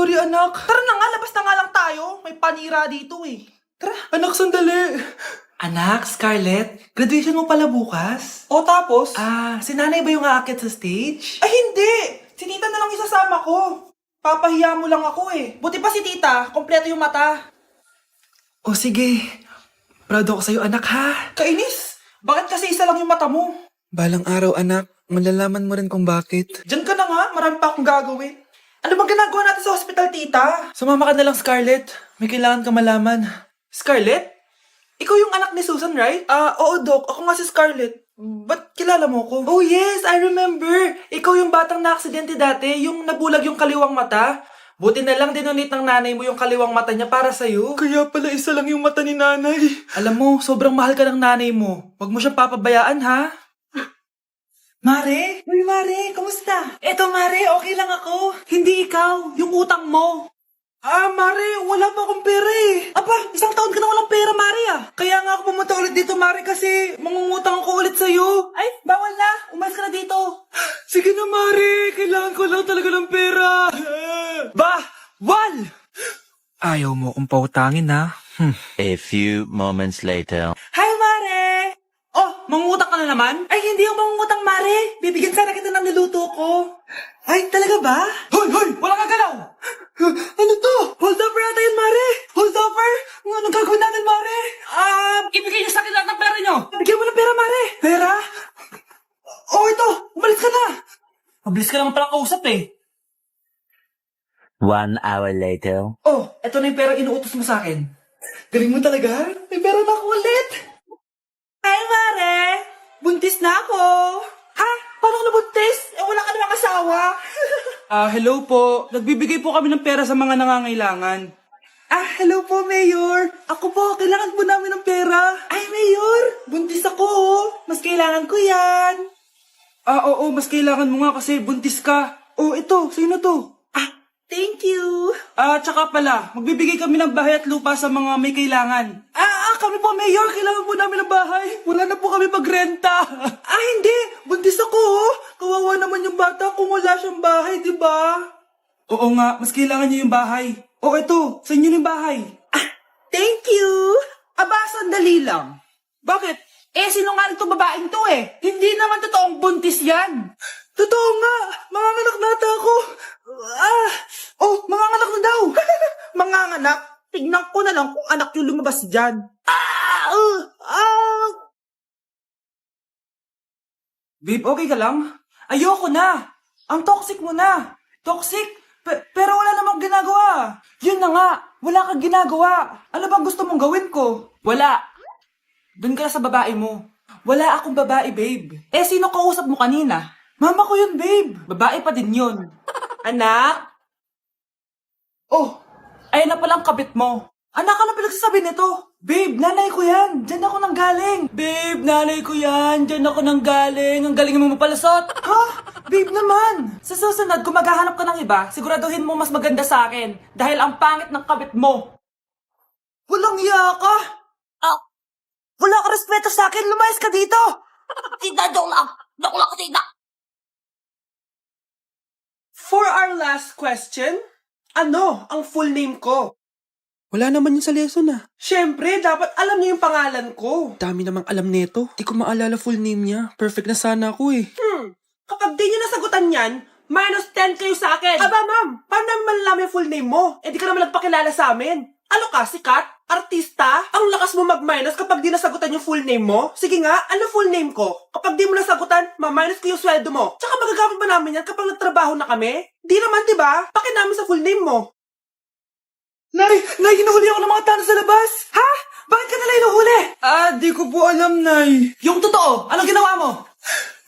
sorry anak. Tara na nga, labas na nga lang tayo. May panira dito eh. Tara. Anak, sandali. Anak, Scarlett, graduation mo pala bukas? O tapos? Si nanay ba yung aakyat sa stage? Ay hindi! Si tita na lang isasama ko. Papahiya mo lang ako eh. Buti pa si tita, kompleto yung mata. O sige, proud ako sa'yo anak ha. Kainis, bakit kasi isa lang yung mata mo? Balang araw anak, malalaman mo rin kung bakit. Diyan ka na nga, marami pa akong gagawin. Ano bang ginagawa natin sa hospital, tita? Sumama ka na lang, Scarlett. May kailangan ka malaman. Scarlett? Ikaw yung anak ni Susan, right? Oo, Doc. Ako nga si Scarlett. Ba't kilala mo ko? Oh, yes. I remember. Ikaw yung batang na-aksidente dati. Yung nabulag yung kaliwang mata. Buti na lang dinonate ng nanay mo yung kaliwang mata niya para sa'yo. Kaya pala isa lang yung mata ni nanay. Alam mo, sobrang mahal ka ng nanay mo. Huwag mo siyang papabayaan, ha? Mare? Uy, Mare, kumusta? Eto, Mare, okay lang ako. Hindi ikaw, yung utang mo. Mare, wala pa akong pera eh. Aba, isang taon ka na walang pera, Mare Kaya nga ako pumunta ulit dito, Mare, kasi mangungutang ako ulit sa'yo. Ay, bawal na. Umalis ka na dito. Sige na, Mare. Kailangan ko lang talaga ng pera. Wal! Ayaw mo kong pautangin ha? A few moments later. Hi, Mare! Oh, mangungutang ka na naman? Ay, hindi ako mangungutang, Mare. Bibigyan sana kita ng niluto ko. Ay, talaga ba? Hoy! Walang kagalaw! Ano to? Hold over ata yun, Mare! Hold over? Anong gagawin natin, Mare? Ibigay niyo sa akin lahat ng pera niyo! Bigyan mo ng pera, Mare! Pera? Oh, ito! Umalis ka na! Mabilis ka naman palang kausap eh. 1 hour later. Oh, eto na yung pera inuutos mo sa akin. Galing mo talaga? May pera na ako ulit! Hi, Mare! Buntis na ako! Ha? Paano ka nabuntis? Wala ka namang asawa. Hello po. Nagbibigay po kami ng pera sa mga nangangailangan. Hello po, Mayor. Ako po, kailangan po namin ng pera. Ay, Mayor, buntis ako. Mas kailangan ko yan. Oo, mas kailangan mo nga kasi buntis ka. Oh, ito, sino to? Thank you. Tsaka pala, magbibigay kami ng bahay at lupa sa mga may kailangan. Kami po, Mayor. Kailangan po namin ng bahay. Wala na po kami magrenta. Hindi. Buntis ako. Kawawa naman yung bata kung wala siyang bahay, di ba? Oo nga, mas kailangan niyo yung bahay. Oh, ito, sa inyo yung bahay. Thank you. Sandali lang. Bakit? Sinungaling itong babaeng to eh. Hindi naman totoong buntis yan. Totoo nga. Manganganak nata ako. Manganganak na daw. Manganganak? Tignan ko na lang kung anak yung lumabas dyan. Babe, okay ka lang? Ayoko na. Ang toxic mo na. Toxic? Pero wala namang ginagawa. Yun na nga. Wala kang ginagawa. Ano bang gusto mong gawin ko? Wala. Doon ka na sa babae mo. Wala akong babae, babe. Sino kausap mo kanina? Mama ko yun, babe. Babae pa din yun. Anak? Oh, ayun na palang kabit mo. Anak, ano pinagsasabi nito? Babe, nanay ko yan. Diyan ako nanggaling. Babe, nanay ko yan. Diyan ako nanggaling. Ang galing mo mapalasot. Ha? Babe naman. Sa susunod, kung maghahanap ka ng iba, siguraduhin mo mas maganda sa akin. Dahil ang pangit ng kabit mo. Walang iya ka. Wala ka respeto sa akin. Lumayas ka dito. Tita, joke lang. Joke lang, tita. For our last question, ano ang full name ko? Wala naman yun sa lesson Siyempre, dapat alam niyo yung pangalan ko. Dami namang alam nito. Di ko maalala full name niya. Perfect na sana ako eh. Kapag di niyo nasagutan yan, minus 10 kayo sa akin. Aba, ma'am, paano namin malalaman yung full name mo? Di ka naman nagpakilala sa amin. Ano ka, sikat? Artista? Ang lakas mo mag-minus kapag di nasagutan yung full name mo? Sige nga, ano full name ko? Kapag di mo nasagutan, ma-minus ko yung sweldo mo. Tsaka magagamit ba namin yan kapag nagtrabaho na kami? Di naman, diba? Pakin namin sa full name mo. Nay, hinuhuli ako ng mga tano sa labas. Ha? Bakit ka nila hinuhuli? Di ko po alam, Nay. Yung totoo, anong ginawa mo?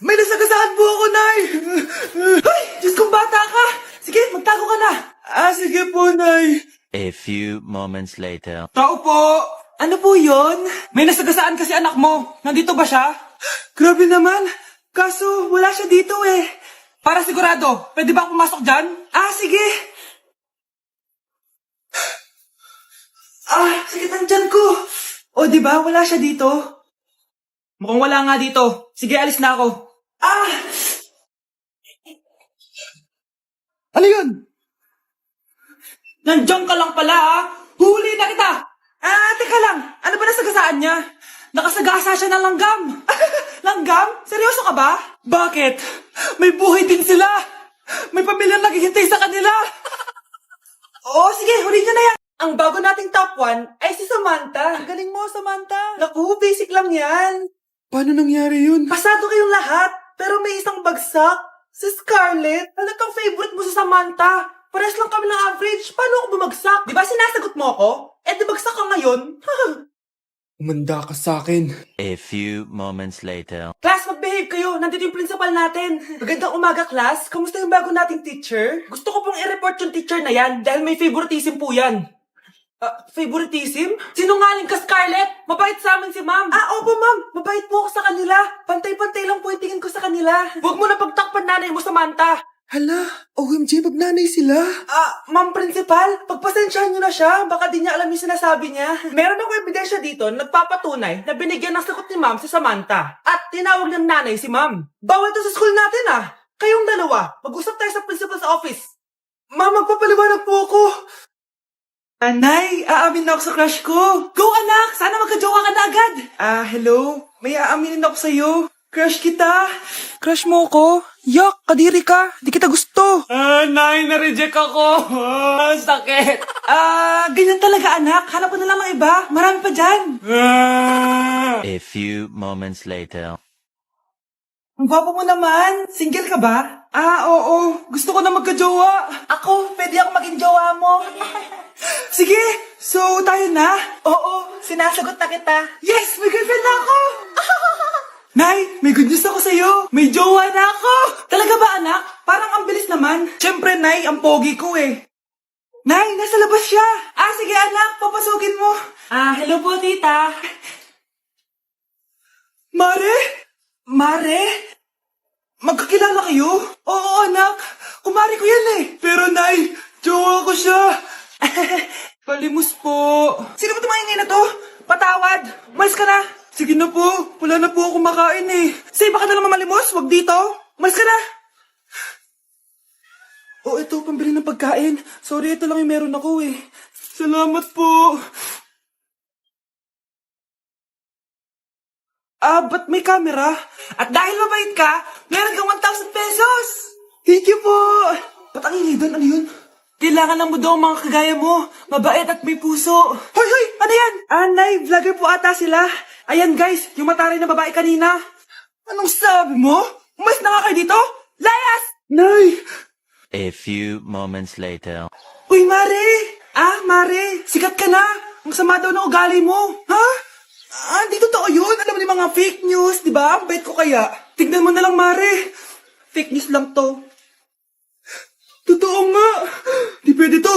May nasagasaan po ako, Nay. Ay, Diyos kong bata ka. Sige, magtago ka na. Sige po, Nay. A few moments later. Tao po. Ano po yun? May nasagasaan kasi anak mo. Nandito ba siya? Grabe naman. Kaso, wala siya dito eh. Para sigurado, pwede ba ako pumasok dyan? Sige. Sakit ang tiyan ko. O, diba? Wala siya dito. Mukhang wala nga dito. Sige, alis na ako. Ano yun? Nandiyan ka lang pala ha! Huli na kita! Teka lang. Ano ba nasagasaan niya? Nakasagasa siya ng langgam. Langgam? Seryoso ka ba? Bakit? May buhay din sila. May pamilyang naghihintay sa kanila. Oo, sige, huli niyo na yan. Ang bago nating top 1 ay si Samantha. Ang galing mo, Samantha. Naku, basic lang yan. Paano nangyari yun? Pasado kayong lahat, pero may isang bagsak. Si Scarlett, halatang favorite mo si Samantha. Pares lang kami ng average. Paano ako bumagsak? Di ba sinasagot mo ako? Eh, di bagsak ka ngayon. Umanda ka sa akin. A few moments later. Class, mag-behave kayo. Nandito yung principal natin. Magandang umaga, class. Kamusta yung bago nating teacher? Gusto ko pong i-report yung teacher na yan dahil may favoritism po yan. Favoritism? Sinungaling ka, Scarlett! Mabait sa amin si ma'am. Opo, ma'am. Mabait po ako sa kanila. Pantay-pantay lang po yung tingin ko sa kanila. Huwag mo na pagtakpan nanay mo, Samantha. Hala, OMG, magnanay sila. Ma'am Principal, pagpasensyahan niyo na siya. Baka di niya alam yung sinasabi niya. Meron ako ebidensya dito na nagpapatunay na binigyan ng sagot ni ma'am si Samantha. At tinawag ng nanay si ma'am. Bawal to sa school natin Kayong dalawa, mag-usap tayo sa principal's office. Ma'am, magpapaliwanag po ako. Anay, aamin na ako sa crush ko. Go anak, sana magka-jowa ka na agad. Hello? May aaminin ako sa'yo. Crush kita. Crush mo ko? Yak, kadiri ka. Di kita gusto. Nay, na-reject ako. Sakit. Ganyan talaga anak. Hanap ko na lang ng iba. Marami pa dyan. A few moments later. Ang gwapo mo naman. Single ka ba? Oo. Gusto ko na magka-jowa. Ako, pwede ako maging jowa mo. Sige, so tayo na? Oo, sinasagot na kita. Yes, may girlfriend na ako. Nay, may good news ako sa'yo. May jowa na ako. Talaga ba anak? Parang ang bilis naman. Siyempre, Nay, ang pogi ko eh. Nay, nasa labas siya. Sige anak, papasukin mo. Hello po tita. Mare? Mare? Magkakilala kayo? Oo anak, kumari ko yan eh. Pero Nay, jowa ko siya. Palimos po. Sino ba tumahingay na to? Patawad. Malis ka na. Sige na po. Wala na po ako makain eh. Say, baka na lang mamalimos. Wag dito. Malis ka na. Ito, pambili ng pagkain. Sorry, ito lang yung meron ako eh. Salamat po. Ba't may camera? At dahil mabait ka, meron kang 1,000 pesos. Thank you po. Ba't ang ingay doon? Ano yun? Kailangan lang mo daw ang mga kagaya mo. Mabait at may puso. Hoy! Ano yan? Nay, vlogger po ata sila. Ayan guys, yung mataray na babae kanina. Anong sabi mo? Umalis na nga kayo dito? Layas! Nay! A few moments later. Uy, Mare! Mare, sikat ka na. Ang sama daw ng ugali mo. Ha? Di totoo yun. Alam mo yung mga fake news, di ba? Ang bait ko kaya. Tignan mo na lang, Mare. Fake news lang to. Totoo nga. Di pwede to.